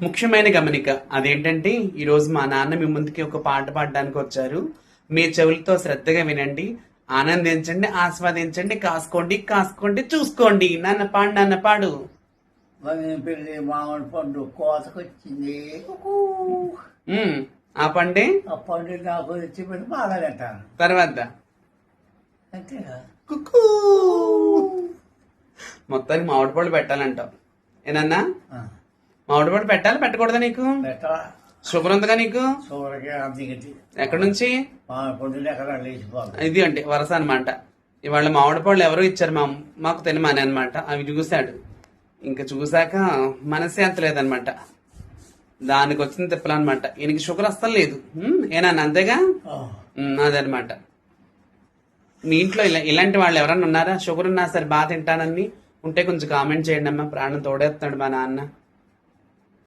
ముఖ్యమైన గమనిక అదేంటంటే ఈరోజు మా నాన్న మీ ముందుకి ఒక పాట పాడడానికి వచ్చారు. మీ చెవులతో శ్రద్ధగా వినండి, ఆనందించండి, ఆస్వాదించండి, కాసుకోండి కాసుకోండి చూసుకోండి. నాన్న పాడు, నాన్న పాడు. పెళ్లి మామిడి పండు కోతకొచ్చింది. ఆ పండే ఆ పండు నాకు తెచ్చి పెట్టి బాగా తింటాను. తర్వాత అంతేగా. కుక్కూ. మొత్తానికి మామిడి పళ్ళు పెట్టాలంటావు ఏనన్నా? మామిడి పళ్ళు పెట్టాలి పెట్టకూడదా నీకు? పెట్టరా షుగర్ ఉందిగా నీకు? చూడకే అంతగట్టి ఎక్కడి నుంచి? మామిడి పండులు ఎక్కడ లేచిపోతుంది. ఇది అంటే వరస అనమాట. ఇవాళ మామిడి పళ్ళు ఎవరో ఇచ్చారు మాకు తినమని అనమాట. అవి చూశాడు, ఇంకా చూశాక మనసే అంత లేదనమాట. దానికి వచ్చిన తిప్పలనమాట. ఈయనకి షుగర్ అస్సలు లేదు. ఏనా అంతేగా? అదనమాట. మీ ఇంట్లో ఇలాంటి వాళ్ళు ఎవరన్నా ఉన్నారా? షుగర్ ఉన్నా సరే బాగా తింటానని ఉంటే కొంచెం కామెంట్ చేయండి అమ్మా. ప్రాణం తోడేస్తున్నాడు మా నాన్న.